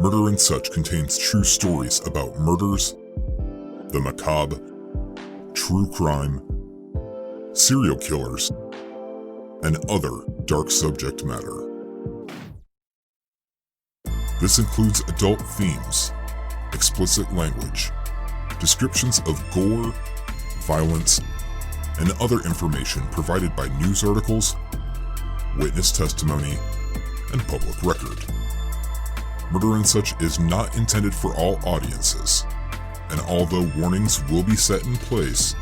Murder and Such contains true stories about murders, the macabre, true crime, serial killers, and other dark subject matter. This includes adult themes, explicit language, descriptions of gore, violence, and other information provided by news articles, witness testimony, and public record. Murder and Such is not intended for all audiences, and although warnings will be set in place,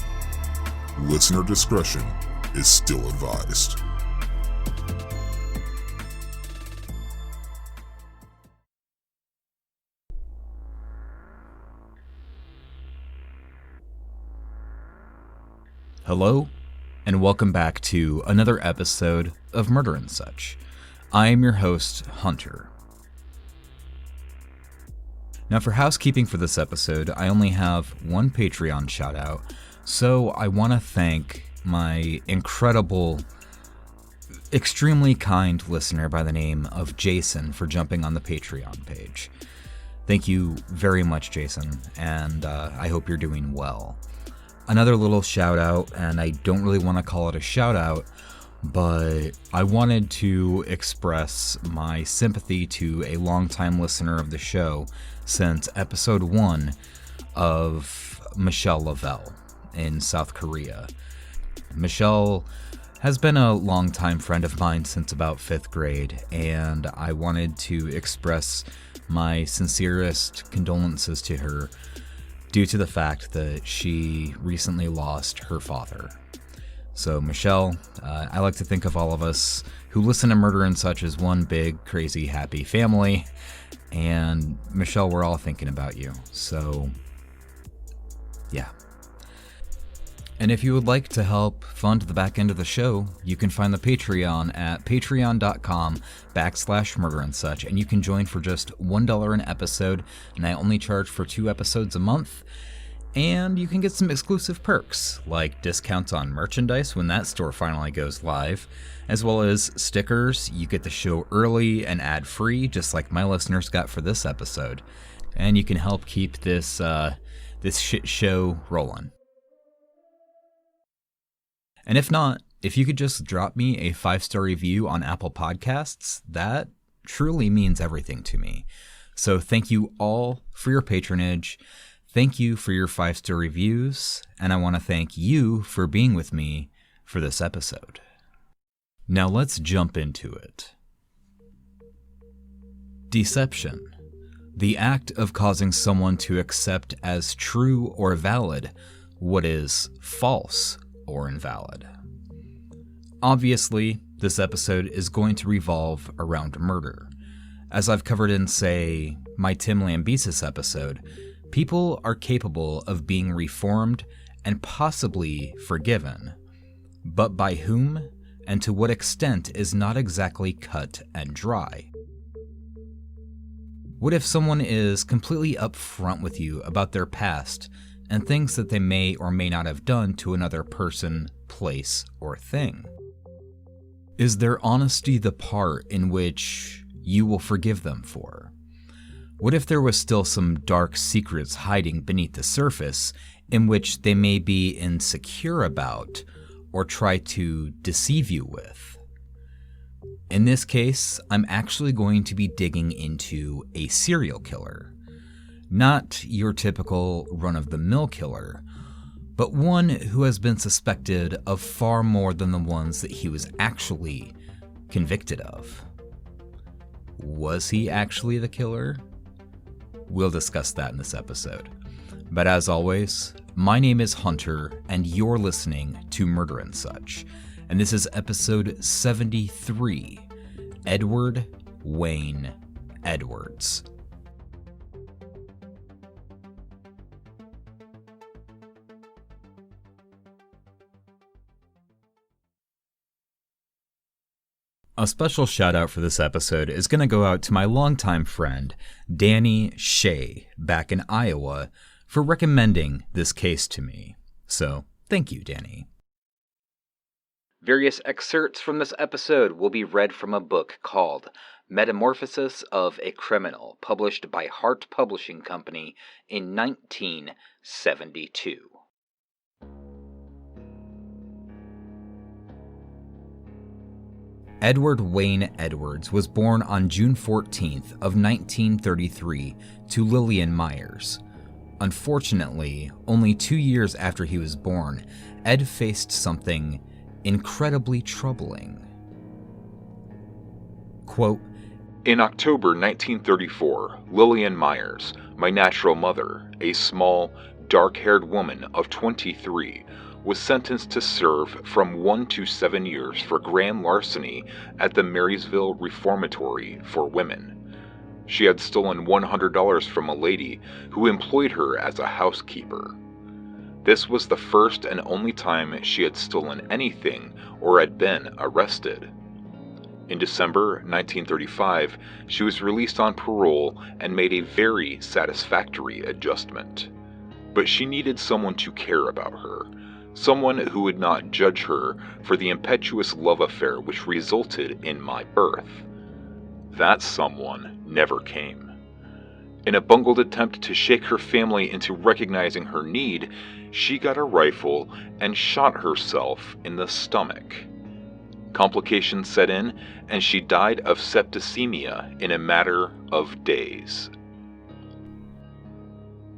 listener discretion is still advised. Hello, and welcome back to another episode of Murder and Such. I am your host, Hunter. Now for housekeeping for this episode, I only have one Patreon shout out, so I want to thank my incredible, extremely kind listener by the name of Jason for jumping on the Patreon page. Thank you very much, Jason, and I hope you're doing well. Another little shout out, and I don't really want to call it a shout out, but I wanted to express my sympathy to a longtime listener of the show since episode 1 of Michelle Lavelle in South Korea. Michelle has been a longtime friend of mine since about 5th grade, and I wanted to express my sincerest condolences to her due to the fact that she recently lost her father. So Michelle, I like to think of all of us who listen to Murder and Such as one big, crazy, happy family. And Michelle, we're all thinking about you. So, yeah. And if you would like to help fund the back end of the show, you can find the Patreon at patreon.com/murderandsuch, and you can join for just $1 an episode, and I only charge for 2 episodes a month. And you can get some exclusive perks, like discounts on merchandise when that store finally goes live, as well as stickers. You get the show early and ad-free, just like my listeners got for this episode. And you can help keep this shit show rolling. And if not, if you could just drop me a 5-star review on Apple Podcasts, that truly means everything to me. So thank you all for your patronage. Thank you for your 5-star reviews, and I want to thank you for being with me for this episode. Now let's jump into it. Deception. The act of causing someone to accept as true or valid what is false or invalid. Obviously, this episode is going to revolve around murder. As I've covered in, say, my Tim Lambesis episode, people are capable of being reformed and possibly forgiven, but by whom and to what extent is not exactly cut and dry. What if someone is completely upfront with you about their past and things that they may or may not have done to another person, place, or thing? Is their honesty the part in which you will forgive them for? What if there was still some dark secrets hiding beneath the surface in which they may be insecure about or try to deceive you with? In this case, I'm actually going to be digging into a serial killer. Not your typical run-of-the-mill killer, but one who has been suspected of far more than the ones that he was actually convicted of. Was he actually the killer? We'll discuss that in this episode. But as always, my name is Hunter, and you're listening to Murder and Such. And this is episode 73, Edward Wayne Edwards. A special shout out for this episode is going to go out to my longtime friend, Danny Shea, back in Iowa, for recommending this case to me. So, thank you, Danny. Various excerpts from this episode will be read from a book called Metamorphosis of a Criminal, published by Hart Publishing Company in 1972. Edward Wayne Edwards was born on June 14th of 1933 to Lillian Myers. Unfortunately, only 2 years after he was born, Ed faced something incredibly troubling. Quote, "In October 1934, Lillian Myers, my natural mother, a small, dark-haired woman of 23, was sentenced to serve from 1 to 7 years for grand larceny at the Marysville Reformatory for Women. She had stolen $100 from a lady who employed her as a housekeeper. This was the first and only time she had stolen anything or had been arrested. In December 1935, she was released on parole and made a very satisfactory adjustment. But she needed someone to care about her, someone who would not judge her for the impetuous love affair which resulted in my birth. That someone never came. In a bungled attempt to shake her family into recognizing her need, she got a rifle and shot herself in the stomach. Complications set in, and she died of septicemia in a matter of days."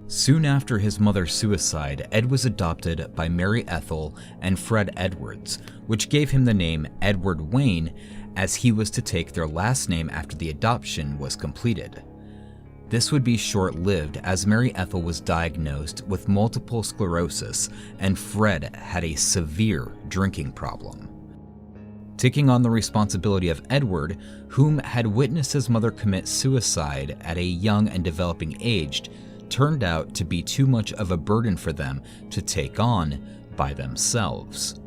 Soon after his mother's suicide, Ed was adopted by Mary Ethel and Fred Edwards, which gave him the name Edward Wayne, as he was to take their last name after the adoption was completed. This would be short-lived, as Mary Ethel was diagnosed with multiple sclerosis and Fred had a severe drinking problem. Taking on the responsibility of Edward, whom had witnessed his mother commit suicide at a young and developing age, turned out to be too much of a burden for them to take on by themselves.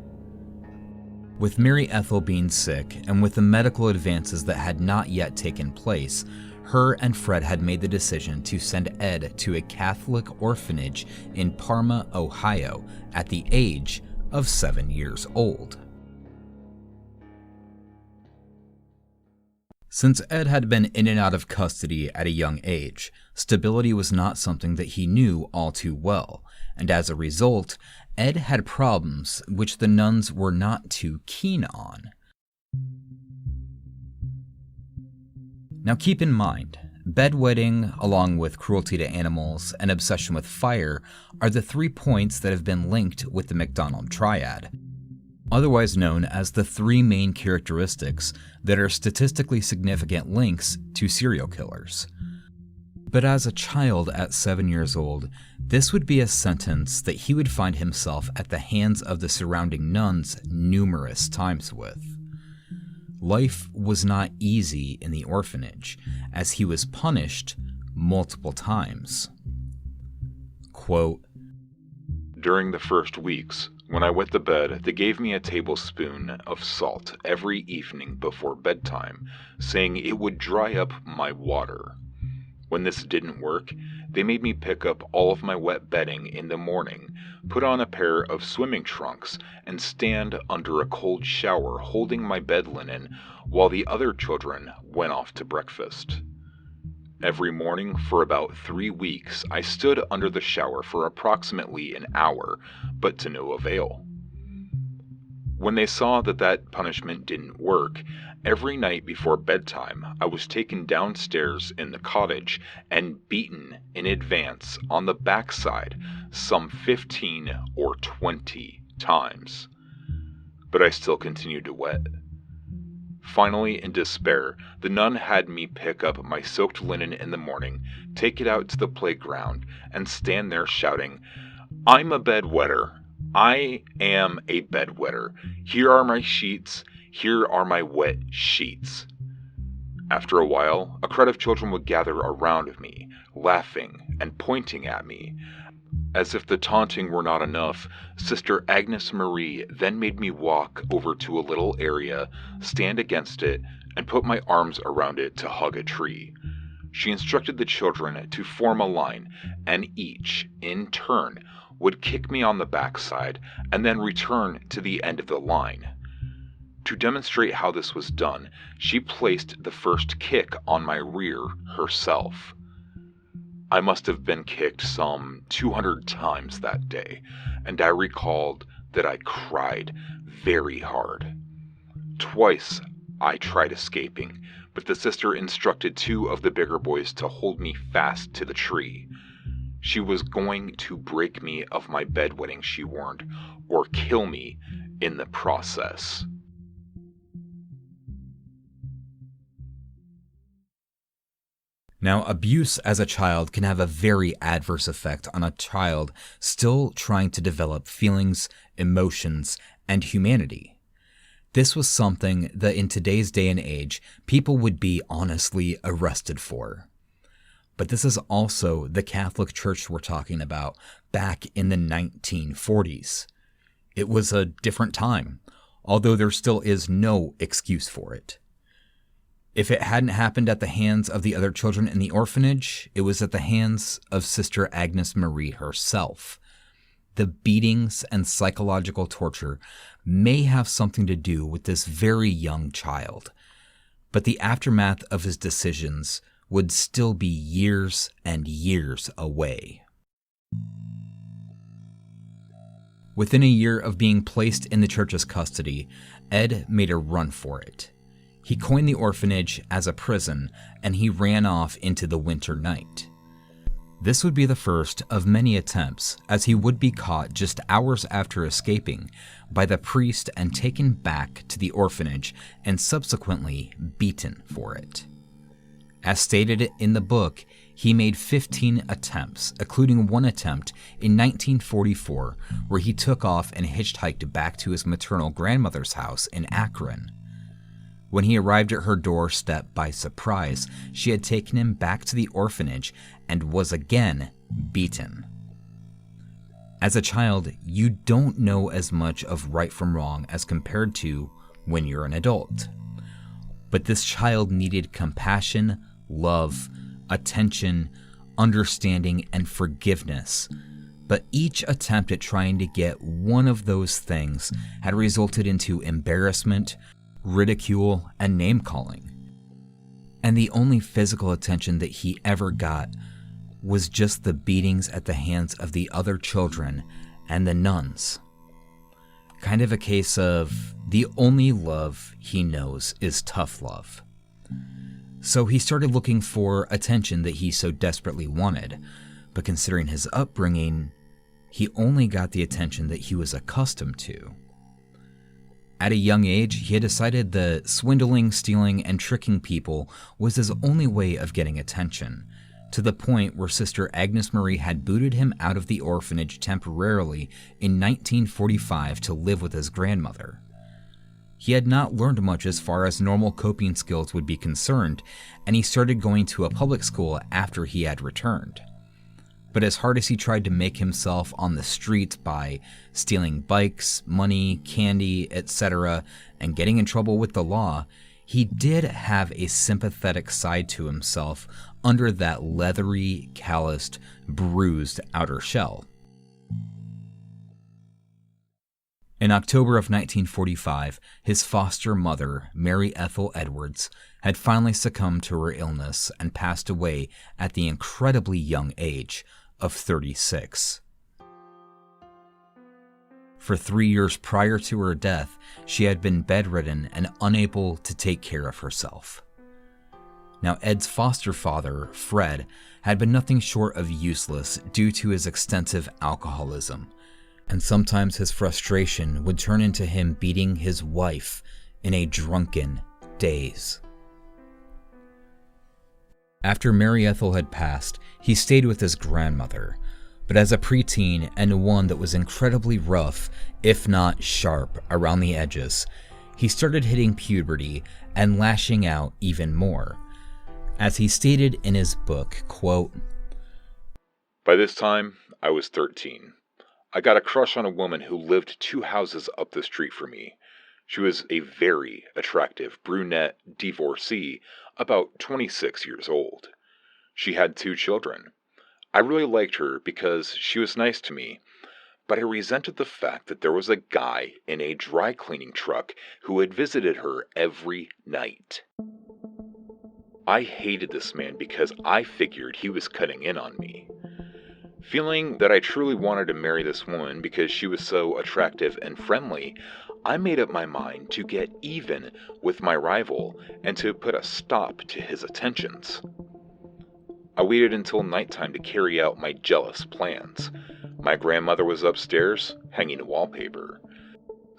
With Mary Ethel being sick, and with the medical advances that had not yet taken place, her and Fred had made the decision to send Ed to a Catholic orphanage in Parma, Ohio, at the age of 7 years old. Since Ed had been in and out of custody at a young age, stability was not something that he knew all too well, and as a result, Ed had problems which the nuns were not too keen on. Now keep in mind, bedwetting, along with cruelty to animals and obsession with fire, are the 3 points that have been linked with the McDonald Triad, otherwise known as the 3 main characteristics that are statistically significant links to serial killers. But as a child at 7 years old, this would be a sentence that he would find himself at the hands of the surrounding nuns numerous times with. Life was not easy in the orphanage, as he was punished multiple times. Quote, "During the first weeks, when I went to bed, they gave me a tablespoon of salt every evening before bedtime, saying it would dry up my water. When this didn't work, they made me pick up all of my wet bedding in the morning, put on a pair of swimming trunks, and stand under a cold shower holding my bed linen while the other children went off to breakfast. Every morning for about 3 weeks, I stood under the shower for approximately an hour, but to no avail. When they saw that punishment didn't work, every night before bedtime, I was taken downstairs in the cottage and beaten in advance on the backside some 15 or 20 times. But I still continued to wet. Finally, in despair, the nun had me pick up my soaked linen in the morning, take it out to the playground, and stand there shouting, 'I'm a bedwetter. I am a bedwetter. Here are my sheets. Here are my wet sheets.' After a while, a crowd of children would gather around me, laughing and pointing at me. As if the taunting were not enough, Sister Agnes Marie then made me walk over to a little area, stand against it, and put my arms around it to hug a tree. She instructed the children to form a line, and each, in turn, would kick me on the backside and then return to the end of the line. To demonstrate how this was done, she placed the first kick on my rear herself. I must have been kicked some 200 times that day, and I recalled that I cried very hard. Twice I tried escaping, but the sister instructed two of the bigger boys to hold me fast to the tree. She was going to break me of my bedwetting, she warned, or kill me in the process. Now, abuse as a child can have a very adverse effect on a child still trying to develop feelings, emotions, and humanity. This was something that in today's day and age, people would be honestly arrested for. But this is also the Catholic Church we're talking about back in the 1940s. It was a different time, although there still is no excuse for it. If it hadn't happened at the hands of the other children in the orphanage, it was at the hands of Sister Agnes Marie herself. The beatings and psychological torture may have something to do with this very young child, but the aftermath of his decisions would still be years and years away. Within a year of being placed in the church's custody, Ed made a run for it. He coined the orphanage as a prison, and he ran off into the winter night. This would be the first of many attempts, as he would be caught just hours after escaping by the priest and taken back to the orphanage and subsequently beaten for it. As stated in the book, he made 15 attempts, including one attempt in 1944 where he took off and hitchhiked back to his maternal grandmother's house in Akron. When he arrived at her doorstep by surprise, she had taken him back to the orphanage and was again beaten. As a child, you don't know as much of right from wrong as compared to when you're an adult. But this child needed compassion, love, attention, understanding, and forgiveness. But each attempt at trying to get one of those things had resulted into embarrassment, ridicule, and name-calling. And the only physical attention that he ever got was just the beatings at the hands of the other children and the nuns. Kind of a case of the only love he knows is tough love. So he started looking for attention that he so desperately wanted, but considering his upbringing, he only got the attention that he was accustomed to. At a young age, he had decided that swindling, stealing, and tricking people was his only way of getting attention, to the point where Sister Agnes Marie had booted him out of the orphanage temporarily in 1945 to live with his grandmother. He had not learned much as far as normal coping skills would be concerned, and he started going to a public school after he had returned. But as hard as he tried to make himself on the street by stealing bikes, money, candy, etc., and getting in trouble with the law, he did have a sympathetic side to himself under that leathery, calloused, bruised outer shell. In October of 1945, his foster mother, Mary Ethel Edwards, had finally succumbed to her illness and passed away at the incredibly young age of 36. For 3 years prior to her death, she had been bedridden and unable to take care of herself. Now, Ed's foster father, Fred, had been nothing short of useless due to his extensive alcoholism, and sometimes his frustration would turn into him beating his wife in a drunken daze. After Mary Ethel had passed, he stayed with his grandmother, but as a preteen and one that was incredibly rough, if not sharp, around the edges, he started hitting puberty and lashing out even more. As he stated in his book, quote, "By this time, I was 13. I got a crush on a woman who lived 2 houses up the street from me. She was a very attractive brunette divorcee, about 26 years old. She had 2 children. I really liked her because she was nice to me, but I resented the fact that there was a guy in a dry cleaning truck who had visited her every night. I hated this man because I figured he was cutting in on me. Feeling that I truly wanted to marry this woman because she was so attractive and friendly, I made up my mind to get even with my rival and to put a stop to his attentions. I waited until nighttime to carry out my jealous plans. My grandmother was upstairs, hanging wallpaper.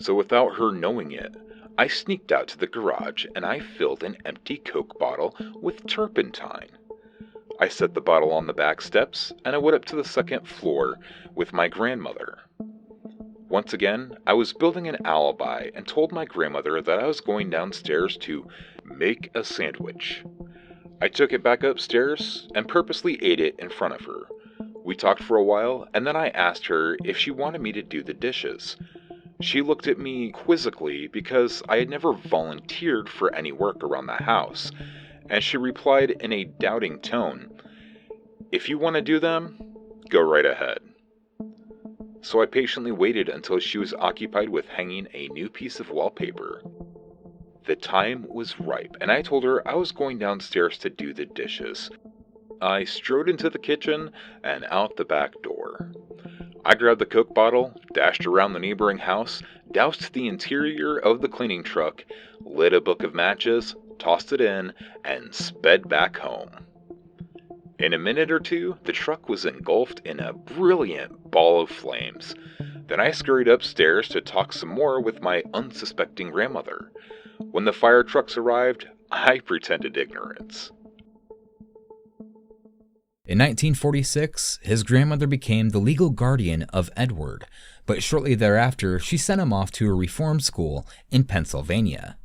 So without her knowing it, I sneaked out to the garage and I filled an empty Coke bottle with turpentine. I set the bottle on the back steps and I went up to the second floor with my grandmother. Once again, I was building an alibi and told my grandmother that I was going downstairs to make a sandwich. I took it back upstairs and purposely ate it in front of her. We talked for a while and then I asked her if she wanted me to do the dishes. She looked at me quizzically because I had never volunteered for any work around the house, and she replied in a doubting tone, "If you want to do them, go right ahead." So I patiently waited until she was occupied with hanging a new piece of wallpaper. The time was ripe, and I told her I was going downstairs to do the dishes. I strode into the kitchen and out the back door. I grabbed the Coke bottle, dashed around the neighboring house, doused the interior of the cleaning truck, lit a book of matches, tossed it in, and sped back home. In a minute or two, the truck was engulfed in a brilliant ball of flames. Then I scurried upstairs to talk some more with my unsuspecting grandmother. When the fire trucks arrived, I pretended ignorance. In 1946, his grandmother became the legal guardian of Edward, but shortly thereafter she sent him off to a reform school in Pennsylvania.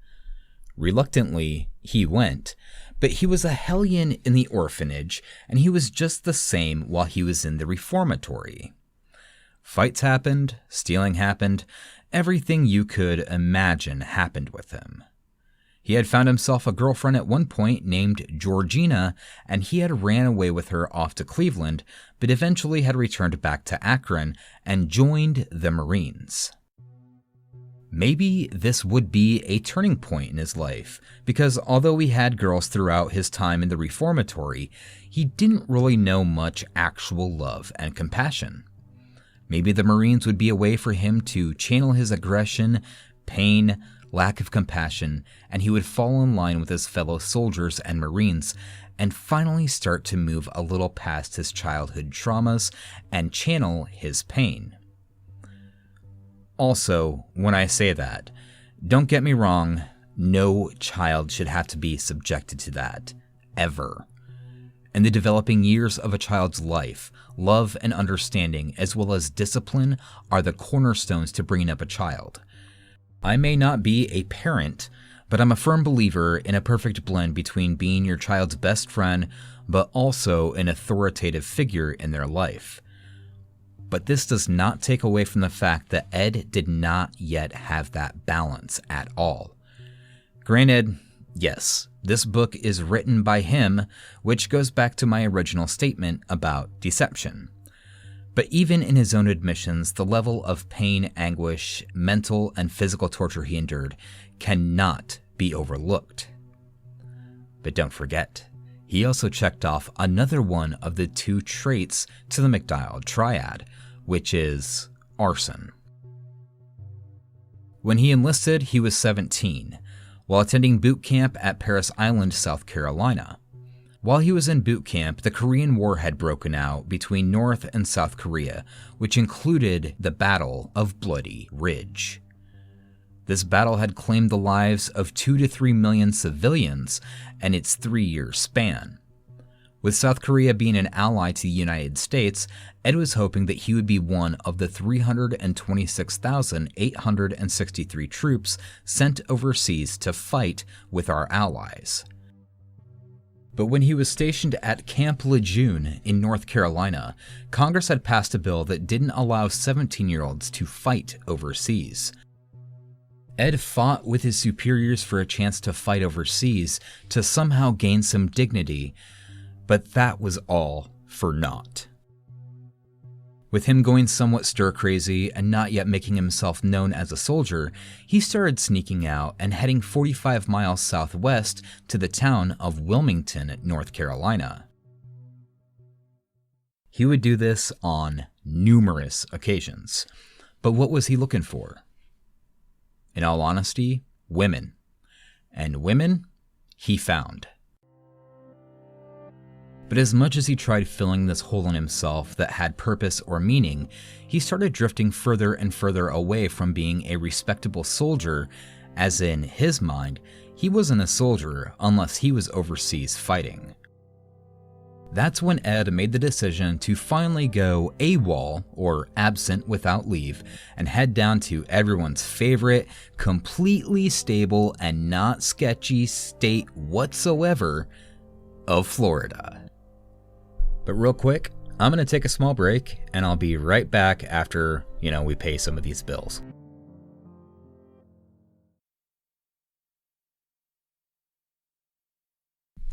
Reluctantly, he went, but he was a hellion in the orphanage, and he was just the same while he was in the reformatory. Fights happened, stealing happened, everything you could imagine happened with him. He had found himself a girlfriend at one point named Georgina, and he had ran away with her off to Cleveland, but eventually had returned back to Akron and joined the Marines. Maybe this would be a turning point in his life, because although he had girls throughout his time in the reformatory, he didn't really know much actual love and compassion. Maybe the Marines would be a way for him to channel his aggression, pain, lack of compassion, and he would fall in line with his fellow soldiers and Marines and finally start to move a little past his childhood traumas and channel his pain. Also, when I say that, don't get me wrong, no child should have to be subjected to that, ever. In the developing years of a child's life, love and understanding as well as discipline are the cornerstones to bringing up a child. I may not be a parent, but I'm a firm believer in a perfect blend between being your child's best friend, but also an authoritative figure in their life. But this does not take away from the fact that Ed did not yet have that balance at all. Granted, yes, this book is written by him, which goes back to my original statement about deception. But even in his own admissions, the level of pain, anguish, mental and physical torture he endured cannot be overlooked. But don't forget, he also checked off another one of the two traits to the McDial triad, which is arson. When he enlisted, he was 17, while attending boot camp at Parris Island, South Carolina. While he was in boot camp, the Korean War had broken out between North and South Korea, which included the Battle of Bloody Ridge. This battle had claimed the lives of 2 to 3 million civilians in its 3-year span. With South Korea being an ally to the United States, Ed was hoping that he would be one of the 326,863 troops sent overseas to fight with our allies. But when he was stationed at Camp Lejeune in North Carolina, Congress had passed a bill that didn't allow 17-year-olds to fight overseas. Ed fought with his superiors for a chance to fight overseas to somehow gain some dignity, but that was all for naught. With him going somewhat stir-crazy and not yet making himself known as a soldier, he started sneaking out and heading 45 miles southwest to the town of Wilmington, North Carolina. He would do this on numerous occasions. But what was he looking for? In all honesty, women. And women, he found. But as much as he tried filling this hole in himself that had purpose or meaning, he started drifting further and further away from being a respectable soldier, as in his mind, he wasn't a soldier unless he was overseas fighting. That's when Ed made the decision to finally go AWOL, or absent without leave, and head down to everyone's favorite, completely stable and not sketchy state whatsoever of Florida. But real quick, I'm going to take a small break, and I'll be right back after, we pay some of these bills.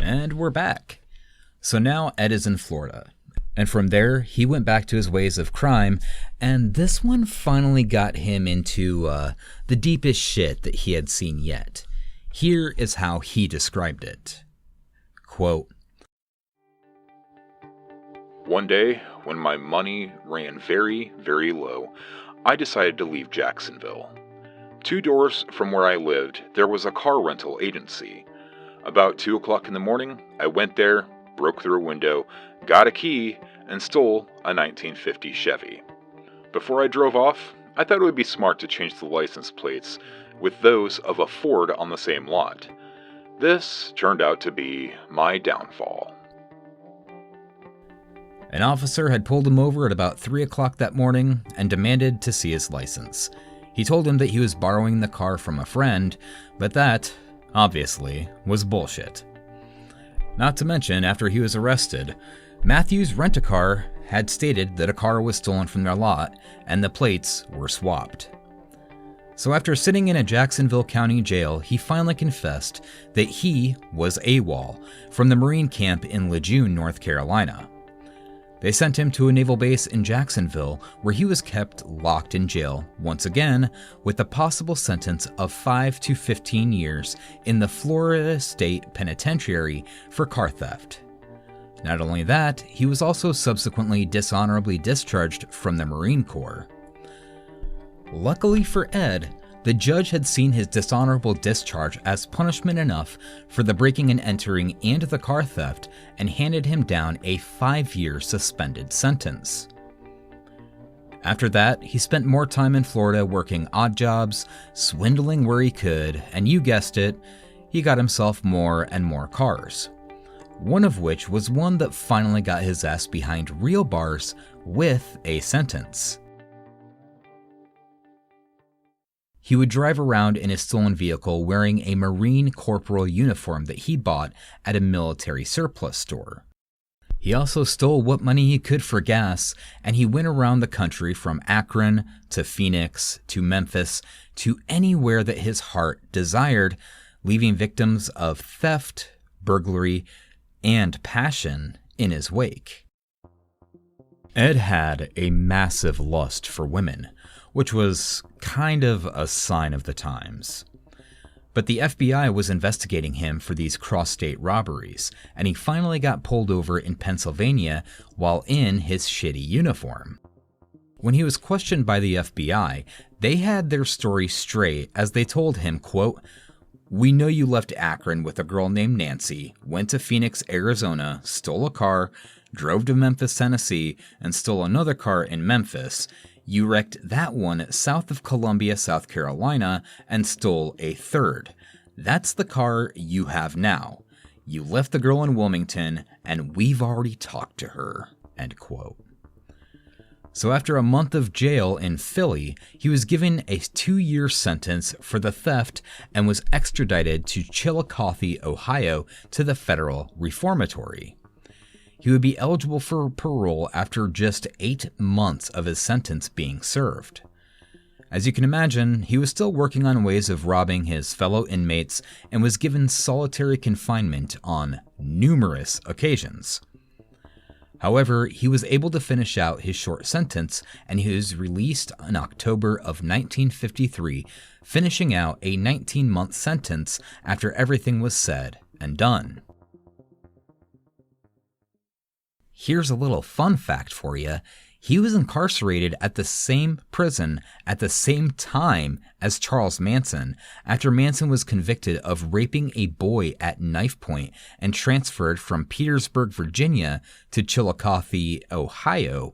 And we're back. So now Ed is in Florida, and from there he went back to his ways of crime, and this one finally got him into the deepest shit that he had seen yet. Here is how he described it. Quote, "One day, when my money ran very, very low, I decided to leave Jacksonville. 2 doors from where I lived, there was a car rental agency. About 2 o'clock in the morning, I went there, broke through a window, got a key, and stole a 1950 Chevy. Before I drove off, I thought it would be smart to change the license plates with those of a Ford on the same lot. This turned out to be my downfall." An officer had pulled him over at about 3 o'clock that morning and demanded to see his license. He told him that he was borrowing the car from a friend, but that, obviously, was bullshit. Not to mention, after he was arrested, Matthews Rent-A-Car had stated that a car was stolen from their lot and the plates were swapped. So after sitting in a Jacksonville County jail, he finally confessed that he was AWOL from the Marine camp in Lejeune, North Carolina. They sent him to a naval base in Jacksonville, where he was kept locked in jail, once again, with the possible sentence of 5 to 15 years in the Florida State Penitentiary for car theft. Not only that, he was also subsequently dishonorably discharged from the Marine Corps. Luckily for Ed, the judge had seen his dishonorable discharge as punishment enough for the breaking and entering and the car theft, and handed him down a 5-year suspended sentence. After that, he spent more time in Florida working odd jobs, swindling where he could, and you guessed it, he got himself more and more cars. One of which was one that finally got his ass behind real bars with a sentence. He would drive around in his stolen vehicle wearing a Marine corporal uniform that he bought at a military surplus store. He also stole what money he could for gas, and he went around the country from Akron to Phoenix to Memphis to anywhere that his heart desired, leaving victims of theft, burglary, and passion in his wake. Ed had a massive lust for women, which was kind of a sign of the times. But the FBI was investigating him for these cross-state robberies, and he finally got pulled over in Pennsylvania while in his shitty uniform. When he was questioned by the FBI, they had their story straight as they told him, quote, "We know you left Akron with a girl named Nancy, went to Phoenix, Arizona, stole a car, drove to Memphis, Tennessee, and stole another car in Memphis. You wrecked that one south of Columbia, South Carolina, and stole a third. That's the car you have now. You left the girl in Wilmington, and we've already talked to her." End quote. So after a month of jail in Philly, he was given a 2-year sentence for the theft and was extradited to Chillicothe, Ohio, to the federal reformatory. He would be eligible for parole after just 8 months of his sentence being served. As you can imagine, he was still working on ways of robbing his fellow inmates and was given solitary confinement on numerous occasions. However, he was able to finish out his short sentence, and he was released in October of 1953, finishing out a 19-month sentence after everything was said and done. Here's a little fun fact for you. He was incarcerated at the same prison at the same time as Charles Manson after Manson was convicted of raping a boy at knife point and transferred from Petersburg, Virginia to Chillicothe, Ohio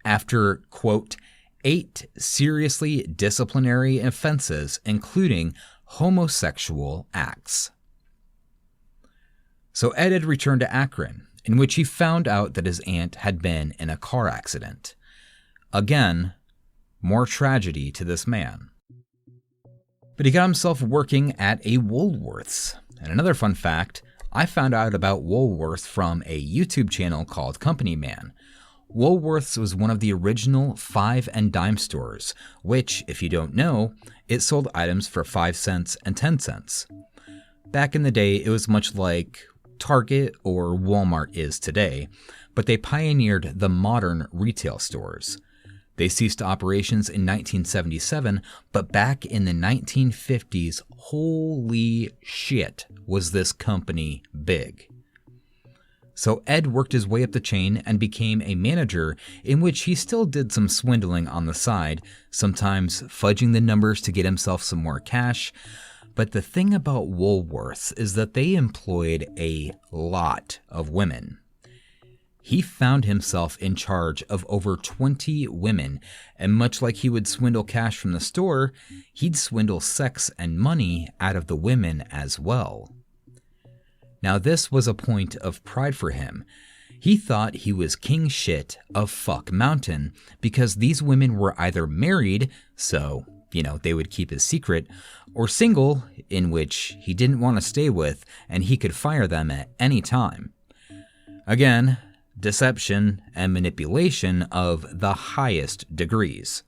after, quote, 8 seriously disciplinary offenses, including homosexual acts. So Ed had returned to Akron, in which he found out that his aunt had been in a car accident. Again, more tragedy to this man. But he got himself working at a Woolworth's. And another fun fact, I found out about Woolworths from a YouTube channel called Company Man. Woolworths was one of the original 5 and dime stores, which, if you don't know, it sold items for 5 cents and 10 cents. Back in the day, it was much like Target or Walmart is today, but they pioneered the modern retail stores. They ceased operations in 1977, but back in the 1950s, holy shit, was this company big. So Ed worked his way up the chain and became a manager, in which he still did some swindling on the side, sometimes fudging the numbers to get himself some more cash. But the thing about Woolworths is that they employed a lot of women. He found himself in charge of over 20 women, and much like he would swindle cash from the store, he'd swindle sex and money out of the women as well. Now this was a point of pride for him. He thought he was king shit of Fuck Mountain because these women were either married, so, they would keep his secret, or single, in which he didn't want to stay with and he could fire them at any time. Again, deception and manipulation of the highest degrees.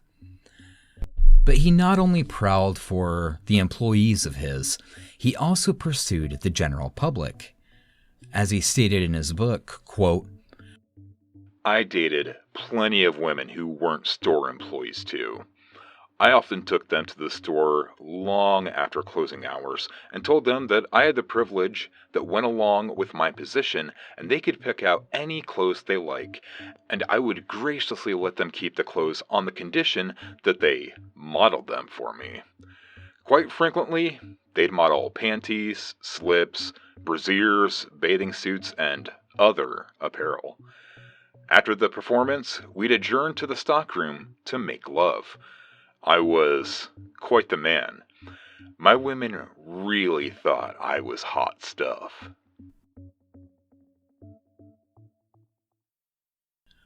But he not only prowled for the employees of his, he also pursued the general public. As he stated in his book, quote, I dated plenty of women who weren't store employees too. I often took them to the store long after closing hours and told them that I had the privilege that went along with my position and they could pick out any clothes they like, and I would graciously let them keep the clothes on the condition that they modeled them for me. Quite frequently, they'd model panties, slips, brasiers, bathing suits, and other apparel. After the performance, we'd adjourn to the stockroom to make love. I was quite the man. My women really thought I was hot stuff.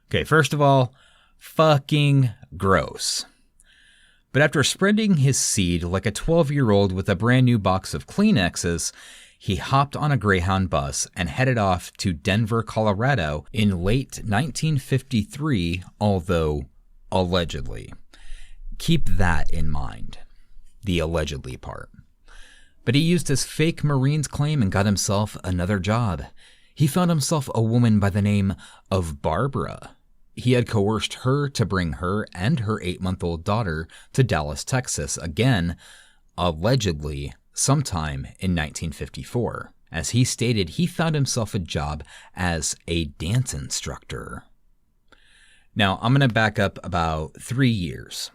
Okay, first of all, fucking gross. But after spreading his seed like a 12-year-old with a brand new box of Kleenexes, he hopped on a Greyhound bus and headed off to Denver, Colorado in late 1953, although allegedly. Keep that in mind, the allegedly part. But he used his fake Marines claim and got himself another job. He found himself a woman by the name of Barbara. He had coerced her to bring her and her 8-month-old daughter to Dallas, Texas, again, allegedly, sometime in 1954. As he stated, he found himself a job as a dance instructor. Now, I'm going to back up about 3 years.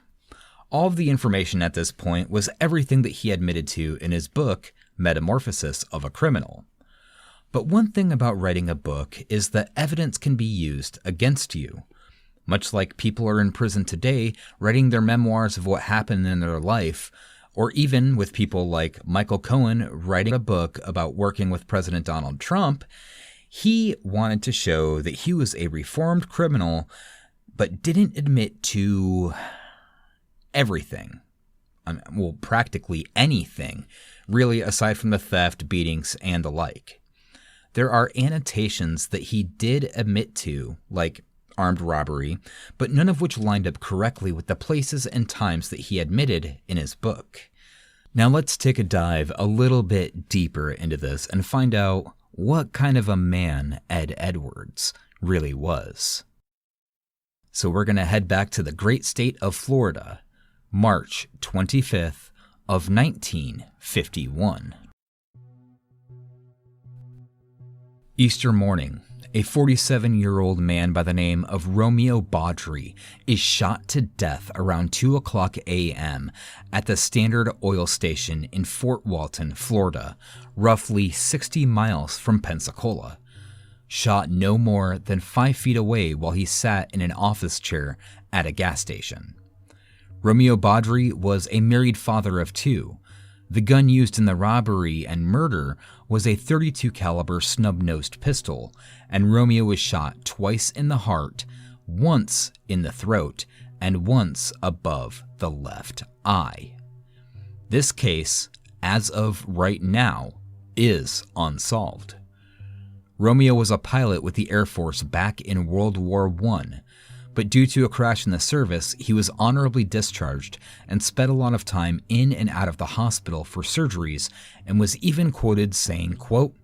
All of the information at this point was everything that he admitted to in his book, Metamorphosis of a Criminal. But one thing about writing a book is that evidence can be used against you. Much like people are in prison today writing their memoirs of what happened in their life, or even with people like Michael Cohen writing a book about working with President Donald Trump, he wanted to show that he was a reformed criminal, but didn't admit to everything. Well, practically anything, really, aside from the theft, beatings, and the like. There are annotations that he did admit to, like armed robbery, but none of which lined up correctly with the places and times that he admitted in his book. Now let's take a dive a little bit deeper into this and find out what kind of a man Ed Edwards really was. So we're going to head back to the great state of Florida, March 25th of 1951. Easter morning, a 47-year-old man by the name of Romeo Baudry is shot to death around 2:00 a.m. at the Standard Oil Station in Fort Walton, Florida, roughly 60 miles from Pensacola. Shot no more than 5 feet away while he sat in an office chair at a gas station. Romeo Baudry was a married father of 2. The gun used in the robbery and murder was a .32 caliber snub-nosed pistol, and Romeo was shot twice in the heart, once in the throat, and once above the left eye. This case, as of right now, is unsolved. Romeo was a pilot with the Air Force back in World War I, but due to a crash in the service, he was honorably discharged and spent a lot of time in and out of the hospital for surgeries, and was even quoted saying, quote,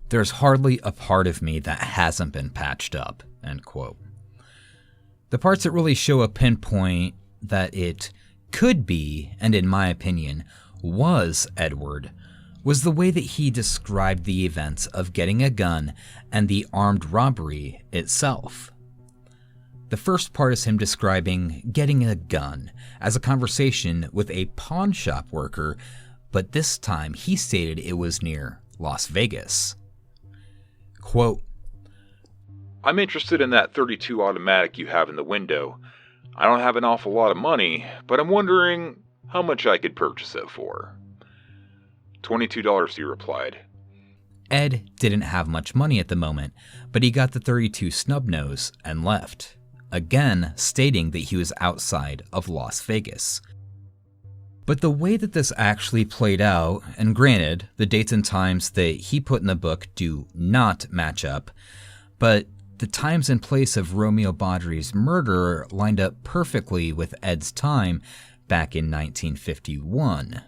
"There's hardly a part of me that hasn't been patched up," end quote. The parts that really show a pinpoint that it could be, and in my opinion, was Edward, was the way that he described the events of getting a gun and the armed robbery itself. The first part is him describing getting a gun as a conversation with a pawn shop worker, but this time he stated it was near Las Vegas. Quote, "I'm interested in that .32 automatic you have in the window. I don't have an awful lot of money, but I'm wondering how much I could purchase it for." $22, he replied. Ed didn't have much money at the moment, but he got the .32 snub-nose and left, again stating that he was outside of Las Vegas. But the way that this actually played out, and granted, the dates and times that he put in the book do not match up, but the times and place of Romeo Baudry's murder lined up perfectly with Ed's time back in 1951.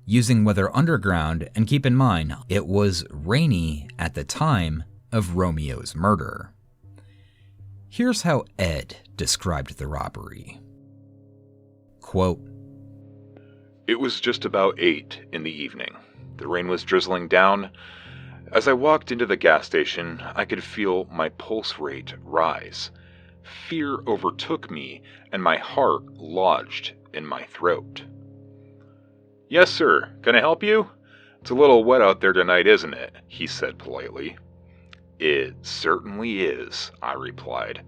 Using Weather Underground, and keep in mind, it was rainy at the time of Romeo's murder. Here's how Ed described the robbery. Quote, "It was just about 8 in the evening. The rain was drizzling down. As I walked into the gas station, I could feel my pulse rate rise. Fear overtook me, and my heart lodged in my throat. 'Yes, sir. Can I help you? It's a little wet out there tonight, isn't it?' he said politely. 'It certainly is,' I replied.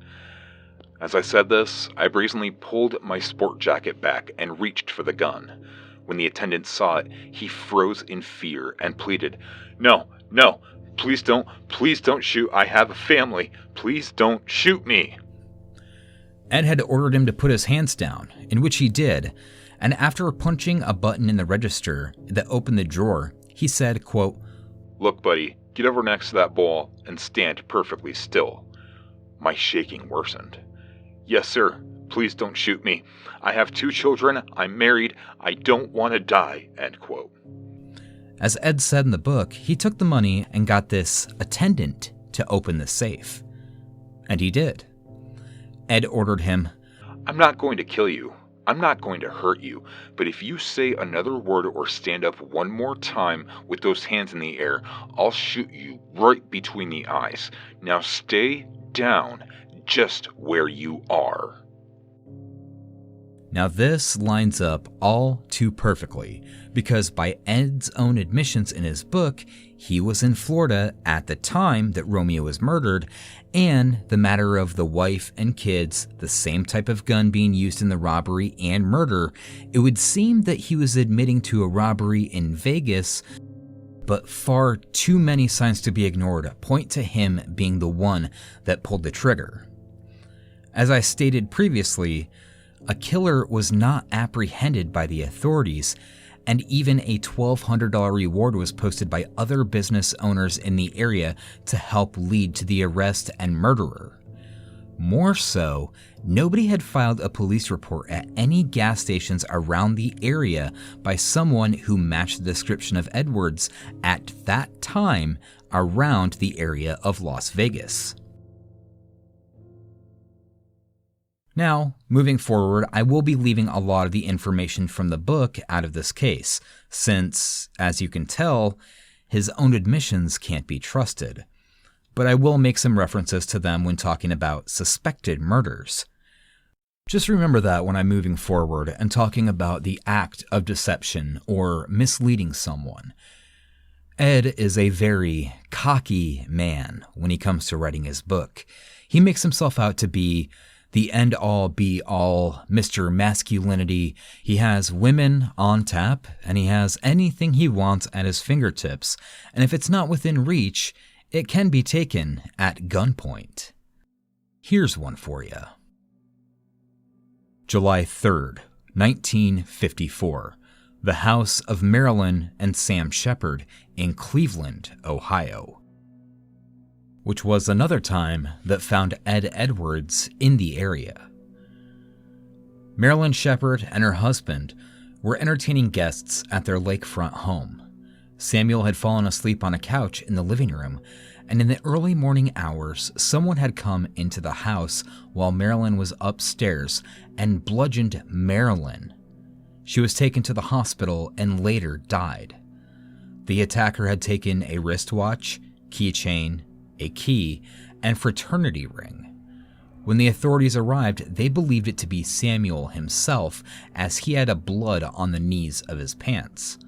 As I said this, I brazenly pulled my sport jacket back and reached for the gun. When the attendant saw it, he froze in fear and pleaded, 'No, please don't shoot. I have a family. Please don't shoot me.' Ed had ordered him to put his hands down, in which he did, and after punching a button in the register that opened the drawer, he said, quote, 'Look, buddy, get over next to that ball and stand perfectly still.' My shaking worsened. 'Yes, sir. Please don't shoot me. I have 2 children. I'm married. I don't want to die,' end quote. As Ed said in the book, he took the money and got this attendant to open the safe. And he did. Ed ordered him, 'I'm not going to kill you. I'm not going to hurt you, but if you say another word or stand up one more time with those hands in the air, I'll shoot you right between the eyes. Now stay down just where you are.' Now this lines up all too perfectly, because by Ed's own admissions in his book, he was in Florida at the time that Romeo was murdered, and the matter of the wife and kids, the same type of gun being used in the robbery and murder, it would seem that he was admitting to a robbery in Vegas, but far too many signs to be ignored point to him being the one that pulled the trigger. As I stated previously, a killer was not apprehended by the authorities, and even a $1,200 reward was posted by other business owners in the area to help lead to the arrest and murderer. More so, nobody had filed a police report at any gas stations around the area by someone who matched the description of Edwards at that time around the area of Las Vegas. Now, moving forward, I will be leaving a lot of the information from the book out of this case, since, as you can tell, his own admissions can't be trusted. But I will make some references to them when talking about suspected murders. Just remember that when I'm moving forward and talking about the act of deception or misleading someone. Ed is a very cocky man when he comes to writing his book. He makes himself out to be the end-all, be-all Mr. Masculinity. He has women on tap, and he has anything he wants at his fingertips. And if it's not within reach, it can be taken at gunpoint. Here's one for you. July 3rd, 1954. The house of Marilyn and Sam Shepard in Cleveland, Ohio. Which was another time that found Ed Edwards in the area. Marilyn Shepard and her husband were entertaining guests at their lakefront home. Samuel had fallen asleep on a couch in the living room, and in the early morning hours, someone had come into the house while Marilyn was upstairs and bludgeoned Marilyn. She was taken to the hospital and later died. The attacker had taken a wristwatch, keychain, a key, and fraternity ring. When the authorities arrived, they believed it to be Samuel himself, as he had a blood on the knees of his pants.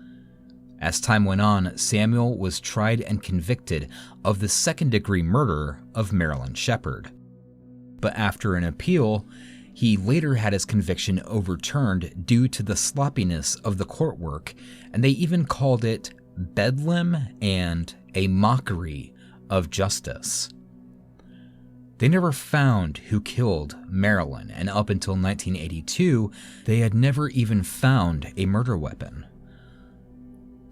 As time went on, Samuel was tried and convicted of the second-degree murder of Marilyn Shepard. But after an appeal, he later had his conviction overturned due to the sloppiness of the court work, and they even called it bedlam and a mockery of justice. They never found who killed Marilyn, and up until 1982, they had never even found a murder weapon.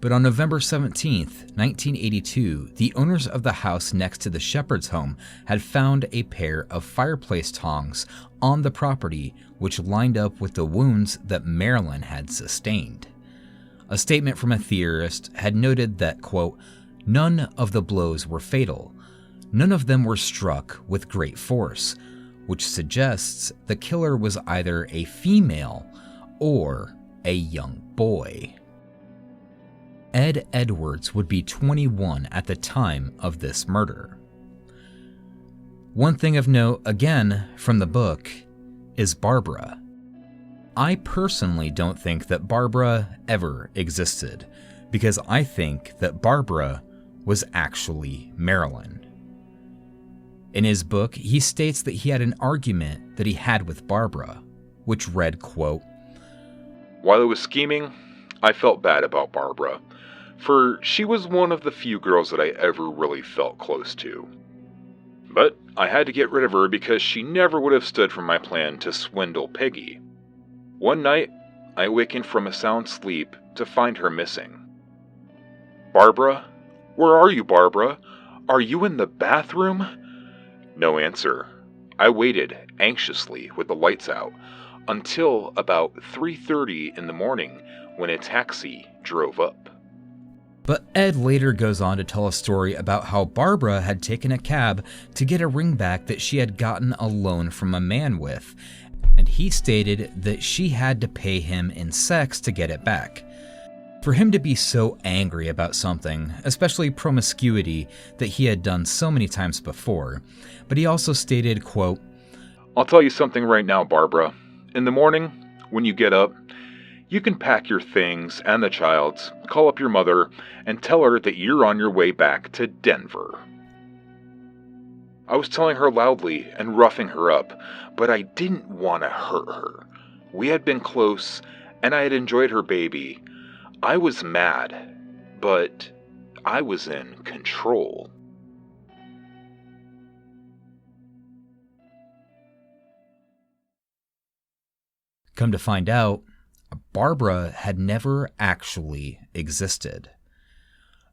But on November 17th, 1982, the owners of the house next to the Shepard's home had found a pair of fireplace tongs on the property, which lined up with the wounds that Marilyn had sustained. A statement from a theorist had noted that, quote, "None of the blows were fatal. None of them were struck with great force," which suggests the killer was either a female or a young boy. Ed Edwards would be 21 at the time of this murder. One thing of note, again, from the book, is Barbara. I personally don't think that Barbara ever existed, because I think that Barbara was actually Marilyn. In his book, he states that he had an argument that he had with Barbara, which read, quote, "While I was scheming, I felt bad about Barbara, for she was one of the few girls that I ever really felt close to. But I had to get rid of her because she never would have stood for my plan to swindle Peggy. One night, I awakened from a sound sleep to find her missing. Barbara? Where are you, Barbara? Are you in the bathroom?" No answer. I waited anxiously with the lights out until about 3:30 in the morning when a taxi drove up. But Ed later goes on to tell a story about how Barbara had taken a cab to get a ring back that she had gotten a loan from a man with, and he stated that she had to pay him in sex to get it back. For him to be so angry about something, especially promiscuity, that he had done so many times before, but he also stated, quote, "I'll tell you something right now, Barbara. In the morning, when you get up, you can pack your things and the child's, call up your mother, and tell her that you're on your way back to Denver." I was telling her loudly and roughing her up, but I didn't want to hurt her. We had been close, and I had enjoyed her baby. I was mad, but I was in control. Come to find out, Barbara had never actually existed.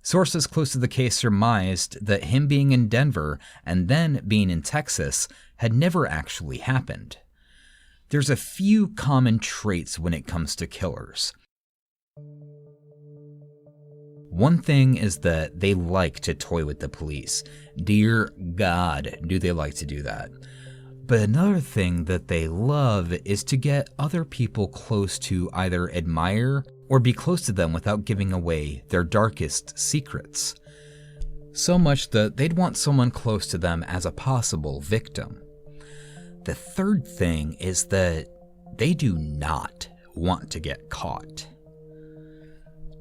Sources close to the case surmised that him being in Denver and then being in Texas had never actually happened. There's a few common traits when it comes to killers. One thing is that they like to toy with the police. Dear God, do they like to do that. But another thing that they love is to get other people close to either admire or be close to them without giving away their darkest secrets. So much that they'd want someone close to them as a possible victim. The third thing is that they do not want to get caught.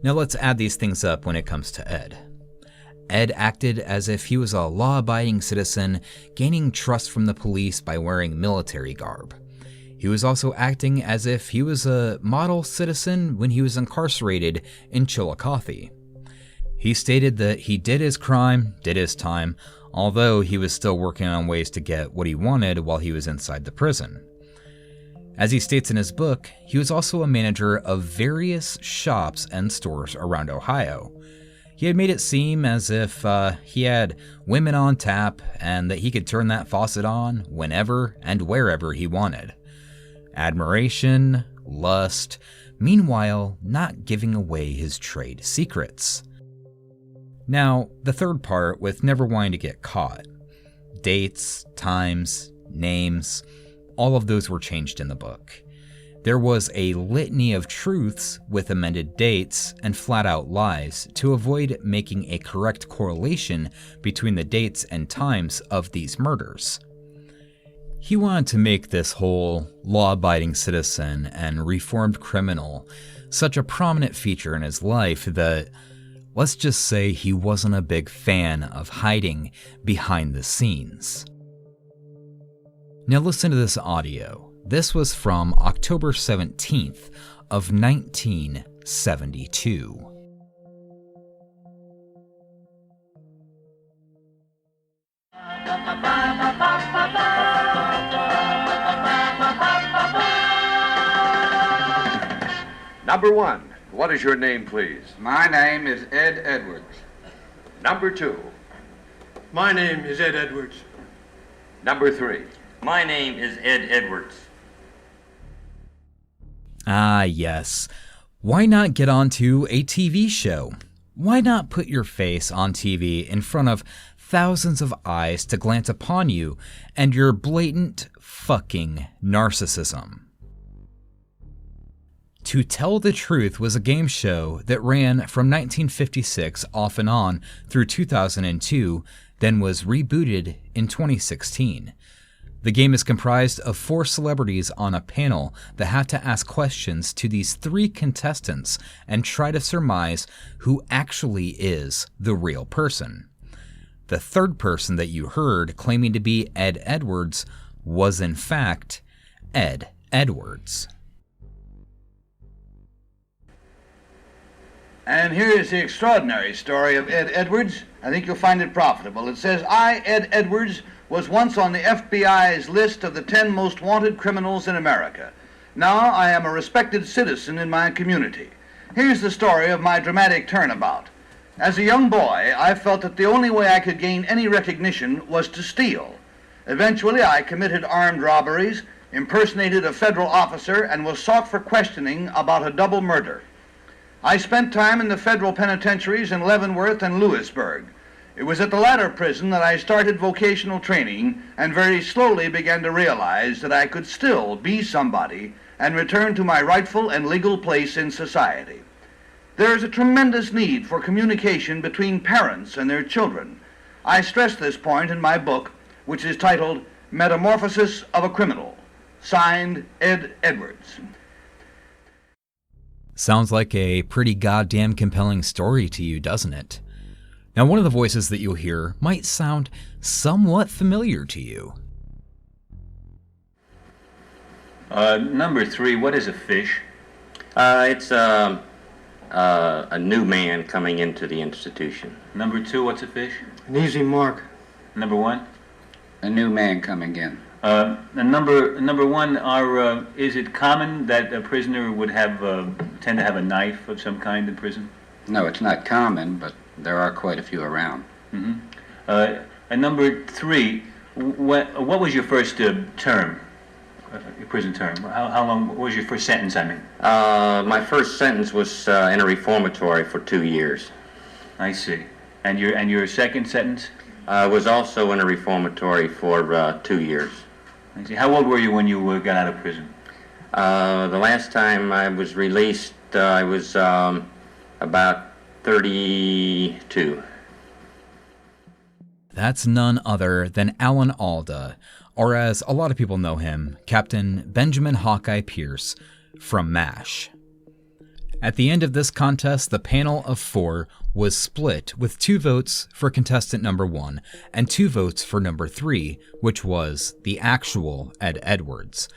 Now let's add these things up when it comes to Ed. Ed acted as if he was a law-abiding citizen, gaining trust from the police by wearing military garb. He was also acting as if he was a model citizen when he was incarcerated in Chillicothe. He stated that he did his crime, did his time, although he was still working on ways to get what he wanted while he was inside the prison. As he states in his book, he was also a manager of various shops and stores around Ohio. He had made it seem as if he had women on tap and that he could turn that faucet on whenever and wherever he wanted. Admiration, lust, meanwhile not giving away his trade secrets. Now, the third part with never wanting to get caught. Dates, times, names, all of those were changed in the book. There was a litany of truths with amended dates and flat-out lies to avoid making a correct correlation between the dates and times of these murders. He wanted to make this whole law-abiding citizen and reformed criminal such a prominent feature in his life that, let's just say, he wasn't a big fan of hiding behind the scenes. Now listen to this audio. This was from October 17th of 1972. Number one, what is your name, please? My name is Ed Edwards. Number two. My name is Ed Edwards. Number three. My name is Ed Edwards. Ah, yes. Why not get onto a TV show? Why not put your face on TV in front of thousands of eyes to glance upon you and your blatant fucking narcissism? To Tell the Truth was a game show that ran from 1956 off and on through 2002, then was rebooted in 2016. The game is comprised of 4 celebrities on a panel that have to ask questions to these 3 contestants and try to surmise who actually is the real person. The third person that you heard claiming to be Ed Edwards was in fact Ed Edwards. And here is the extraordinary story of Ed Edwards. I think you'll find it profitable. It says, I, Ed Edwards, was once on the FBI's list of the 10 most wanted criminals in America. Now I am a respected citizen in my community. Here's the story of my dramatic turnabout. As a young boy, I felt that the only way I could gain any recognition was to steal. Eventually, I committed armed robberies, impersonated a federal officer, and was sought for questioning about a double murder. I spent time in the federal penitentiaries in Leavenworth and Lewisburg. It was at the latter prison that I started vocational training and very slowly began to realize that I could still be somebody and return to my rightful and legal place in society. There is a tremendous need for communication between parents and their children. I stress this point in my book, which is titled Metamorphosis of a Criminal, signed Ed Edwards. Sounds like a pretty goddamn compelling story to you, doesn't it? Now, one of the voices that you'll hear might sound somewhat familiar to you. Number 3, what is a fish? It's a new man coming into the institution. Number 2, what's a fish? An easy mark. Number 1? A new man coming in. And number 1, is it common that a prisoner would tend to have a knife of some kind in prison? No, it's not common, but there are quite a few around. Mm-hmm. And number 3, what was your first term, your prison term? How long, what was your first sentence, I mean? My first sentence was in a reformatory for 2 years. I see. And your second sentence? Was also in a reformatory for 2 years. I see. How old were you when you got out of prison? The last time I was released, I was about 32. That's none other than Alan Alda, or as a lot of people know him, Captain Benjamin Hawkeye Pierce from MASH. At the end of this contest, the panel of 4 was split with 2 votes for contestant number 1 and 2 votes for number 3, which was the actual Ed Edwards.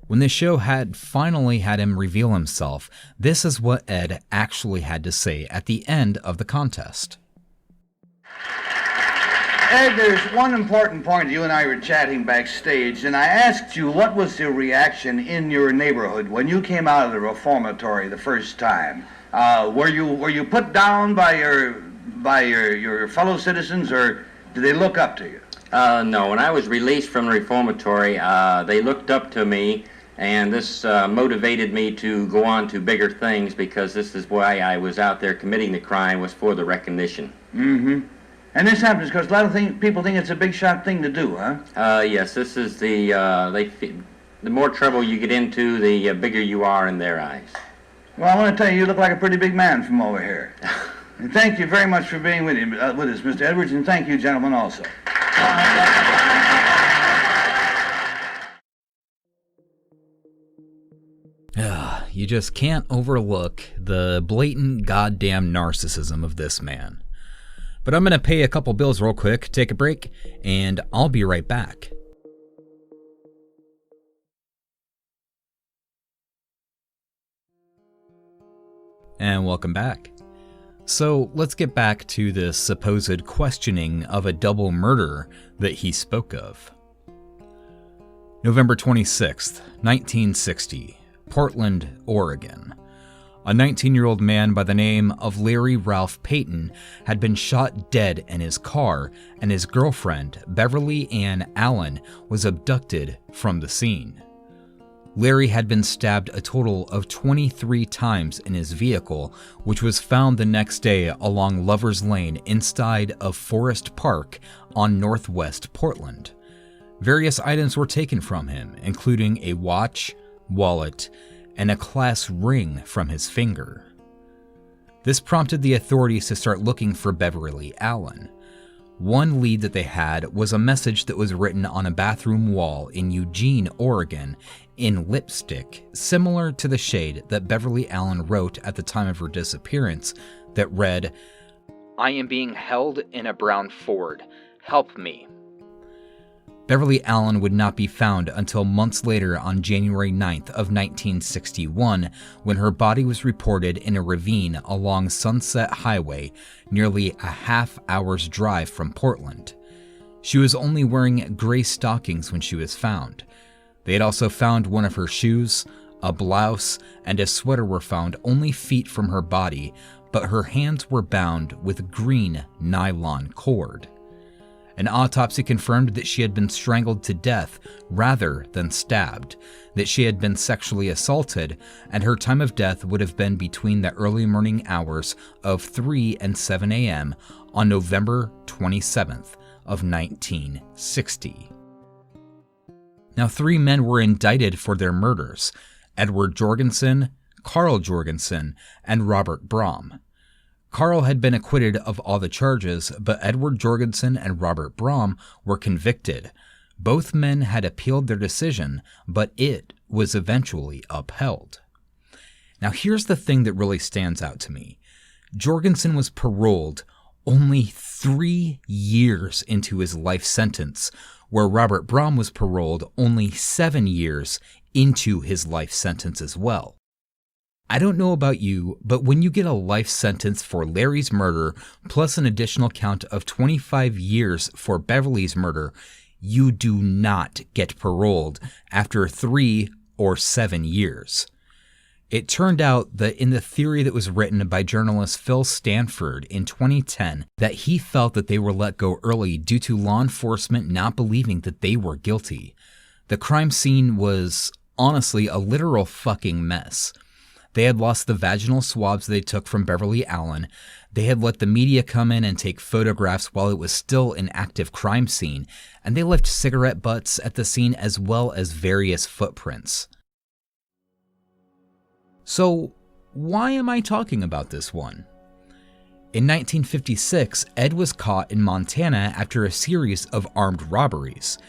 When the show had finally had him reveal himself, this is what Ed actually had to say at the end of the contest. Ed, there's one important point. You and I were chatting backstage, and I asked you what was the reaction in your neighborhood when you came out of the reformatory the first time. Were you put down by your fellow citizens, or did they look up to you? No, when I was released from the reformatory, they looked up to me, and this motivated me to go on to bigger things, because this is why I was out there committing the crime, was for the recognition. Mm-hmm. And this happens because a lot of people think it's a big shot thing to do, huh? Yes, this is the more trouble you get into, the bigger you are in their eyes. Well, I want to tell you, you look like a pretty big man from over here. And thank you very much for being with us, Mr. Edwards, and thank you, gentlemen, also. You just can't overlook the blatant goddamn narcissism of this man. But I'm going to pay a couple bills real quick, take a break, and I'll be right back. And welcome back. So let's get back to this supposed questioning of a double murder that he spoke of. November 26th, 1960, Portland, Oregon. A 19-year-old man by the name of Larry Ralph Payton had been shot dead in his car, and his girlfriend, Beverly Ann Allen, was abducted from the scene. Larry had been stabbed a total of 23 times in his vehicle, which was found the next day along Lover's Lane inside of Forest Park on Northwest Portland. Various items were taken from him, including a watch, wallet, and a class ring from his finger. This prompted the authorities to start looking for Beverly Allen. One lead that they had was a message that was written on a bathroom wall in Eugene, Oregon, in lipstick, similar to the shade that Beverly Allen wrote at the time of her disappearance, that read, "I am being held in a brown Ford. Help me." Beverly Allen would not be found until months later on January 9th of 1961, when her body was reported in a ravine along Sunset Highway, nearly a half-hour's drive from Portland. She was only wearing gray stockings when she was found. They had also found one of her shoes, a blouse, and a sweater were found only feet from her body, but her hands were bound with green nylon cord. An autopsy confirmed that she had been strangled to death rather than stabbed, that she had been sexually assaulted, and her time of death would have been between the early morning hours of 3 and 7 a.m. on November 27th of 1960. Now, 3 men were indicted for their murders: Edward Jorgensen, Carl Jorgensen, and Robert Brahm. Carl had been acquitted of all the charges, but Edward Jorgensen and Robert Brahm were convicted. Both men had appealed their decision, but it was eventually upheld. Now here's the thing that really stands out to me. Jorgensen was paroled only 3 years into his life sentence, where Robert Brahm was paroled only 7 years into his life sentence as well. I don't know about you, but when you get a life sentence for Larry's murder, plus an additional count of 25 years for Beverly's murder, you do not get paroled after 3 or 7 years. It turned out that in the theory that was written by journalist Phil Stanford in 2010, that he felt that they were let go early due to law enforcement not believing that they were guilty. The crime scene was honestly a literal fucking mess. They had lost the vaginal swabs they took from Beverly Allen. They had let the media come in and take photographs while it was still an active crime scene, and they left cigarette butts at the scene as well as various footprints. So, why am I talking about this one? In 1956, Ed was caught in Montana after a series of armed robberies.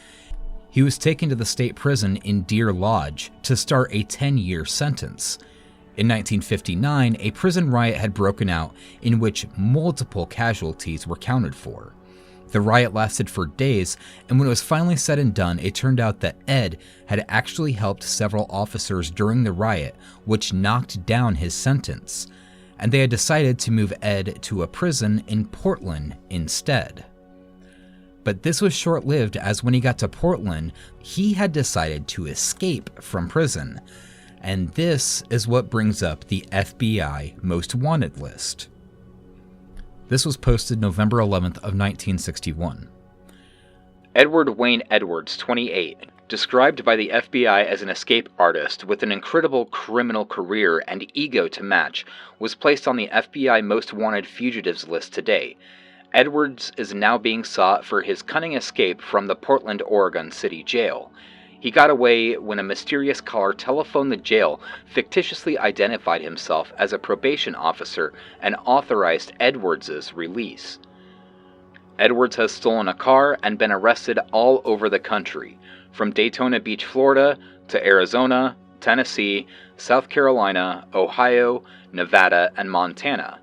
He was taken to the state prison in Deer Lodge to start a 10-year sentence. In 1959, a prison riot had broken out in which multiple casualties were counted for. The riot lasted for days, and when it was finally said and done, it turned out that Ed had actually helped several officers during the riot, which knocked down his sentence, and they had decided to move Ed to a prison in Portland instead. But this was short-lived, as when he got to Portland, he had decided to escape from prison, and this is what brings up the FBI Most Wanted list. This was posted November 11th of 1961. Edward Wayne Edwards, 28, described by the FBI as an escape artist with an incredible criminal career and ego to match, was placed on the FBI Most Wanted Fugitives list today. Edwards is now being sought for his cunning escape from the Portland, Oregon City Jail. He got away when a mysterious caller telephoned the jail, fictitiously identified himself as a probation officer, and authorized Edwards' release. Edwards has stolen a car and been arrested all over the country, from Daytona Beach, Florida, to Arizona, Tennessee, South Carolina, Ohio, Nevada, and Montana.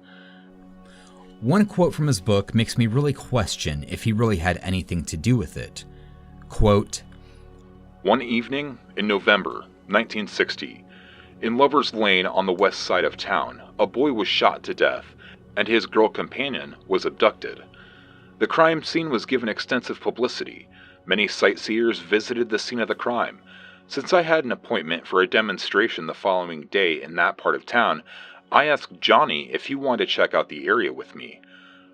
One quote from his book makes me really question if he really had anything to do with it. Quote, One evening in November 1960, in Lover's Lane on the west side of town, a boy was shot to death, and his girl companion was abducted. The crime scene was given extensive publicity. Many sightseers visited the scene of the crime. Since I had an appointment for a demonstration the following day in that part of town, I asked Johnny if he wanted to check out the area with me.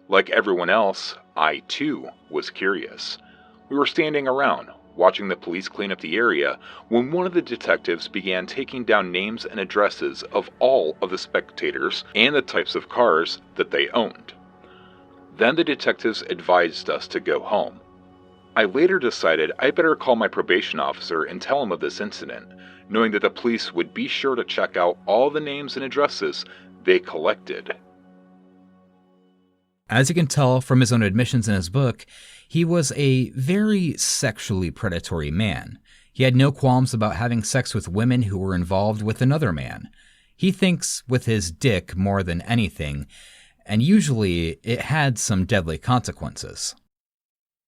Like everyone else, I too was curious. We were standing around, watching the police clean up the area, when one of the detectives began taking down names and addresses of all of the spectators and the types of cars that they owned. Then the detectives advised us to go home. I later decided I better call my probation officer and tell him of this incident, knowing that the police would be sure to check out all the names and addresses they collected. As you can tell from his own admissions in his book, he was a very sexually predatory man. He had no qualms about having sex with women who were involved with another man. He thinks with his dick more than anything, and usually it had some deadly consequences.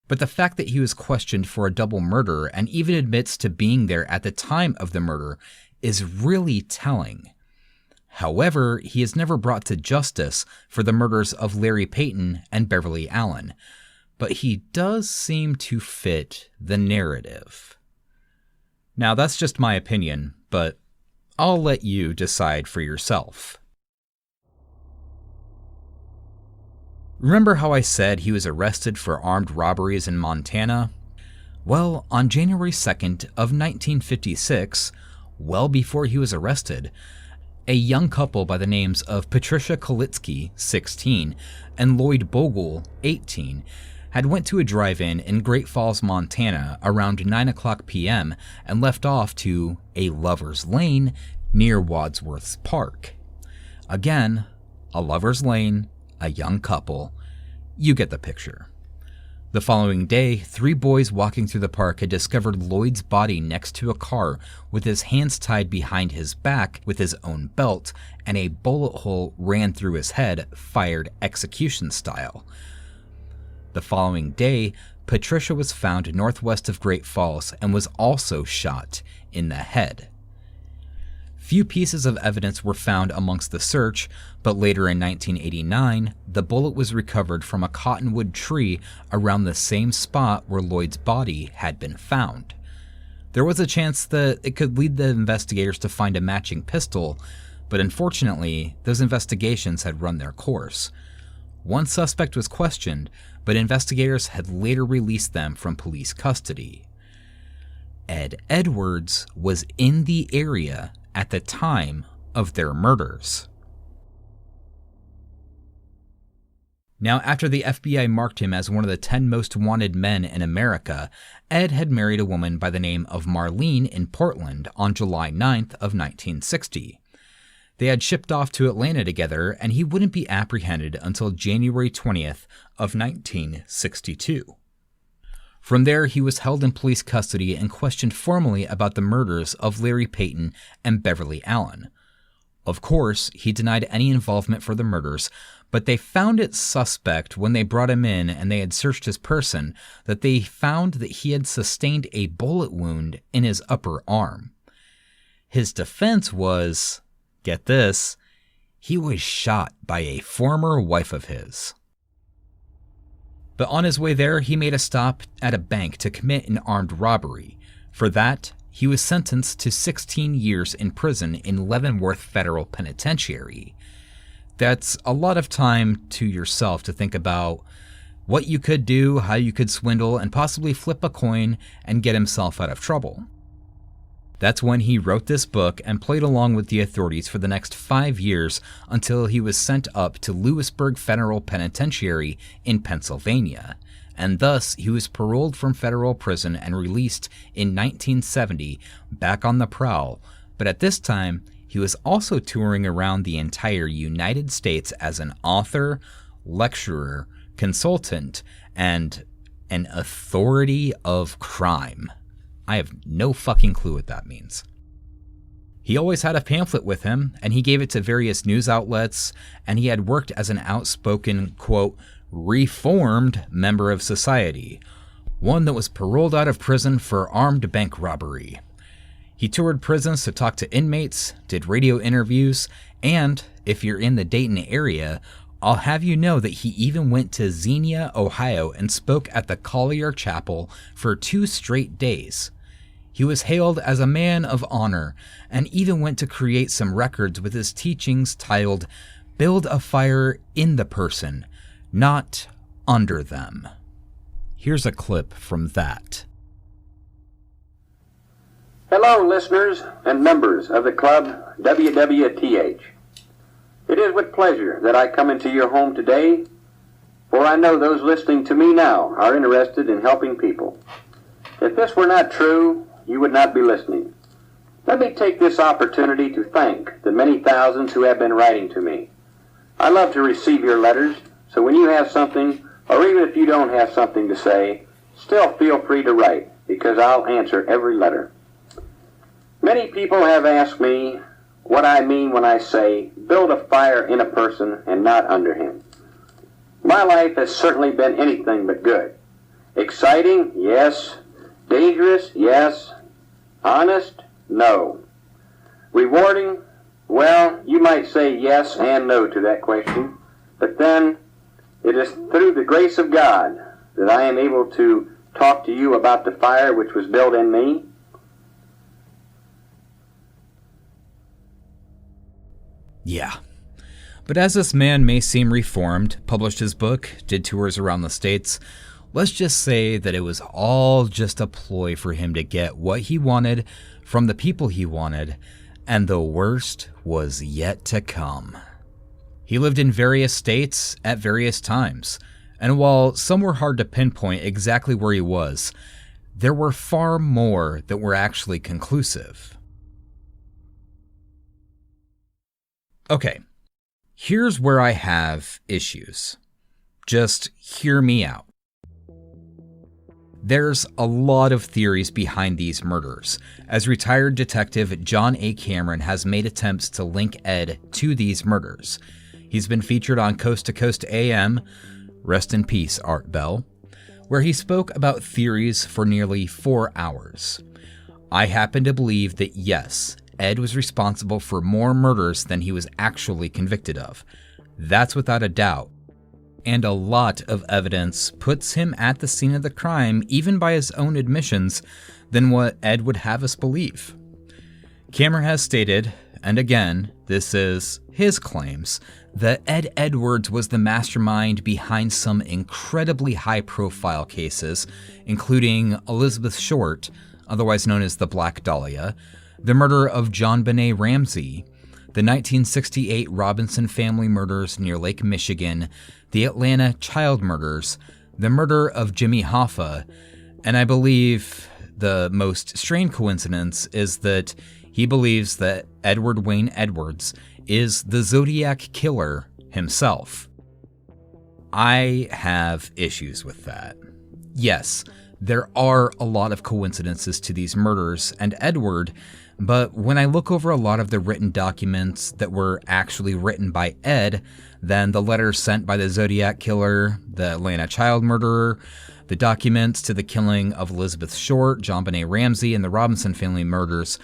But the fact that he was questioned for a double murder and even admits to being there at the time of the murder is really telling. However, he is never brought to justice for the murders of Larry Payton and Beverly Allen, but he does seem to fit the narrative. Now, that's just my opinion, but I'll let you decide for yourself. Remember how I said he was arrested for armed robberies in Montana? Well, on January 2nd of 1956, well before he was arrested, a young couple by the names of Patricia Kolitsky, 16, and Lloyd Bogle, 18, had went to a drive-in in Great Falls, Montana around 9 o'clock p.m. and left off to a Lover's Lane near Wadsworth's Park. Again, a Lover's Lane, a young couple. You get the picture. The following day, 3 boys walking through the park had discovered Lloyd's body next to a car with his hands tied behind his back with his own belt, and a bullet hole ran through his head, fired execution style. The following day, Patricia was found northwest of Great Falls and was also shot in the head. Few pieces of evidence were found amongst the search, but later in 1989, the bullet was recovered from a cottonwood tree around the same spot where Lloyd's body had been found. There was a chance that it could lead the investigators to find a matching pistol, but unfortunately, those investigations had run their course. One suspect was questioned, but investigators had later released them from police custody. Ed Edwards was in the area at the time of their murders. Now, after the FBI marked him as one of the 10 most wanted men in America, Ed had married a woman by the name of Marlene in Portland on July 9th of 1960. They had shipped off to Atlanta together, and he wouldn't be apprehended until January 20th of 1962. From there, he was held in police custody and questioned formally about the murders of Larry Payton and Beverly Allen. Of course, he denied any involvement for the murders, but they found it suspect when they brought him in and they had searched his person that they found that he had sustained a bullet wound in his upper arm. His defense was, get this, he was shot by a former wife of his. But on his way there, he made a stop at a bank to commit an armed robbery. For that, he was sentenced to 16 years in prison in Leavenworth Federal Penitentiary. That's a lot of time to yourself to think about what you could do, how you could swindle, and possibly flip a coin and get himself out of trouble. That's when he wrote this book and played along with the authorities for the next 5 years until he was sent up to Lewisburg Federal Penitentiary in Pennsylvania. And thus, he was paroled from federal prison and released in 1970, back on the prowl. But at this time, he was also touring around the entire United States as an author, lecturer, consultant, and an authority of crime. I have no fucking clue what that means. He always had a pamphlet with him, and he gave it to various news outlets, and he had worked as an outspoken, quote, reformed member of society, one that was paroled out of prison for armed bank robbery. He toured prisons to talk to inmates, did radio interviews, and, if you're in the Dayton area, I'll have you know that he even went to Xenia, Ohio and spoke at the Collier Chapel for 2 straight days. He was hailed as a man of honor and even went to create some records with his teachings titled, "Build a Fire in the Person, Not Under Them." Here's a clip from that. Hello, listeners and members of the club WWTH. It is with pleasure that I come into your home today, for I know those listening to me now are interested in helping people. If this were not true, you would not be listening. Let me take this opportunity to thank the many thousands who have been writing to me. I love to receive your letters, so when you have something, or even if you don't have something to say, still feel free to write, because I'll answer every letter. Many people have asked me what I mean when I say, build a fire in a person and not under him. My life has certainly been anything but good. Exciting? Yes. Dangerous? Yes. Honest? No. Rewarding? Well, you might say yes and no to that question, but then it is through the grace of God that I am able to talk to you about the fire which was built in me. Yeah. But as this man may seem reformed, published his book, did tours around the states, let's just say that it was all just a ploy for him to get what he wanted from the people he wanted, and the worst was yet to come. He lived in various states at various times, and while some were hard to pinpoint exactly where he was, there were far more that were actually conclusive. Okay, here's where I have issues. Just hear me out. There's a lot of theories behind these murders, as retired detective John A. Cameron has made attempts to link Ed to these murders. He's been featured on Coast to Coast AM, rest in peace, Art Bell, where he spoke about theories for nearly 4 hours. I happen to believe that yes, Ed was responsible for more murders than he was actually convicted of. That's without a doubt. And a lot of evidence puts him at the scene of the crime, even by his own admissions, than what Ed would have us believe. Cameron has stated, and again, this is his claims, that Ed Edwards was the mastermind behind some incredibly high-profile cases, including Elizabeth Short, otherwise known as the Black Dahlia, the murder of John Benet Ramsey, the 1968 Robinson family murders near Lake Michigan, the Atlanta child murders, the murder of Jimmy Hoffa, and I believe the most strange coincidence is that he believes that Edward Wayne Edwards is the Zodiac Killer himself. I have issues with that. Yes, there are a lot of coincidences to these murders and Edward, but when I look over a lot of the written documents that were actually written by Ed, then the letters sent by the Zodiac Killer, the Atlanta child murderer, the documents to the killing of Elizabeth Short, JonBenet Ramsey, and the Robinson family murders,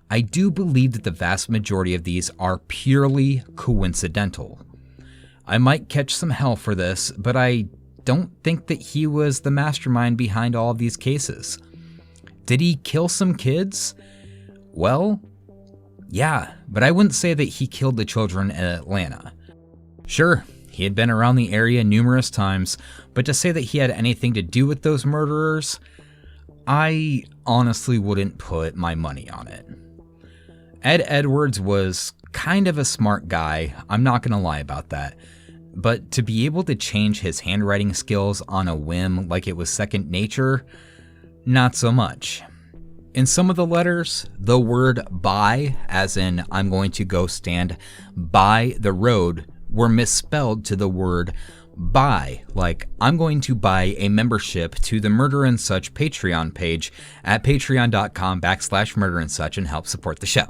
I do believe that the vast majority of these are purely coincidental. I might catch some hell for this, but I don't think that he was the mastermind behind all of these cases. Did he kill some kids? Well, yeah, but I wouldn't say that he killed the children in Atlanta. Sure, he had been around the area numerous times, but to say that he had anything to do with those murderers, I honestly wouldn't put my money on it. Ed Edwards was kind of a smart guy, I'm not gonna lie about that, but to be able to change his handwriting skills on a whim like it was second nature, not so much. In some of the letters, the word by, as in I'm going to go stand by the road, were misspelled to the word buy, like I'm going to buy a membership to the Murder and Such Patreon page at patreon.com/murder and such and help support the show.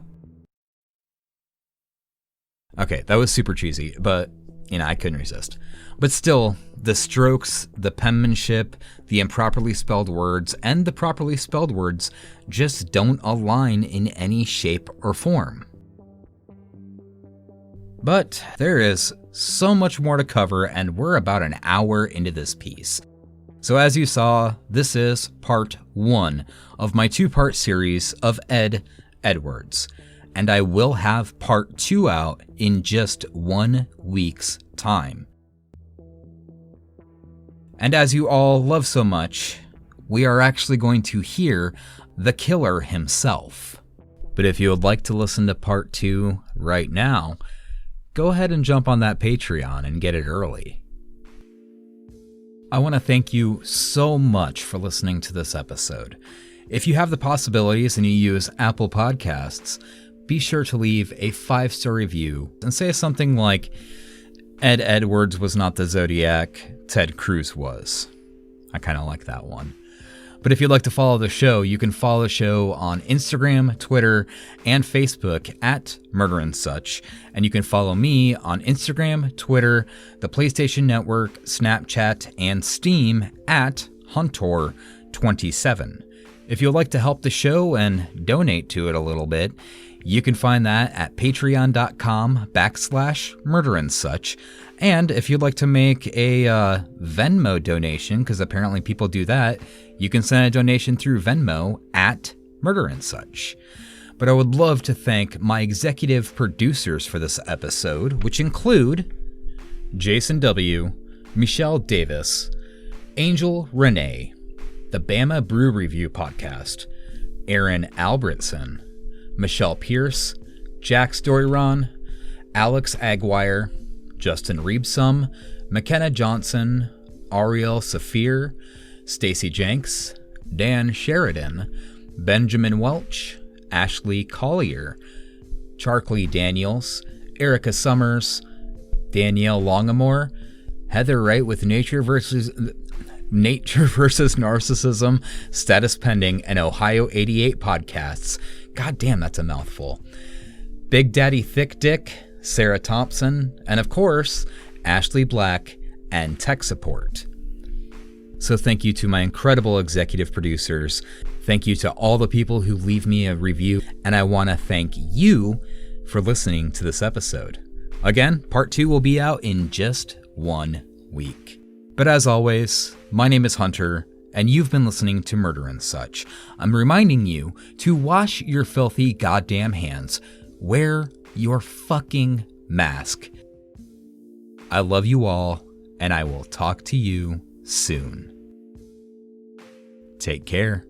Okay, that was super cheesy, but I couldn't resist. But still, the strokes, the penmanship, the improperly spelled words, and the properly spelled words just don't align in any shape or form. But there is so much more to cover, and we're about an hour into this piece. So as you saw, this is part 1 of my 2-part series of Ed Edwards, and I will have part 2 out in just 1 week's time. And as you all love so much, we are actually going to hear the killer himself. But if you would like to listen to part 2 right now, go ahead and jump on that Patreon and get it early. I want to thank you so much for listening to this episode. If you have the possibilities and you use Apple Podcasts, be sure to leave a 5-star review and say something like, Ed Edwards was not the Zodiac, Ted Cruz was. I kind of like that one. But if you'd like to follow the show, you can follow the show on Instagram, Twitter, and Facebook at Murder and Such. And you can follow me on Instagram, Twitter, the PlayStation Network, Snapchat, and Steam at Huntor27. If you'd like to help the show and donate to it a little bit, you can find that at patreon.com/murder and such. And if you'd like to make a Venmo donation, because apparently people do that, you can send a donation through Venmo at Murder and Such. But I would love to thank my executive producers for this episode, which include Jason W., Michelle Davis, Angel Renee, the Bama Brew Review Podcast, Aaron Albertson, Michelle Pierce, Jack Storyron, Alex Aguirre, Justin Reebsum, McKenna Johnson, Ariel Safir, Stacy Jenks, Dan Sheridan, Benjamin Welch, Ashley Collier, Charkley Daniels, Erica Summers, Danielle Longamore, Heather Wright with Nature versus Narcissism, Status Pending, and Ohio 88 podcasts. God damn, that's a mouthful. Big Daddy Thick Dick, Sarah Thompson, and of course, Ashley Black and Tech Support. So thank you to my incredible executive producers. Thank you to all the people who leave me a review. And I want to thank you for listening to this episode. Again, part 2 will be out in just 1 week. But as always, my name is Hunter, and you've been listening to Murder and Such. I'm reminding you to wash your filthy goddamn hands. Wear your fucking mask. I love you all, and I will talk to you soon. Take care.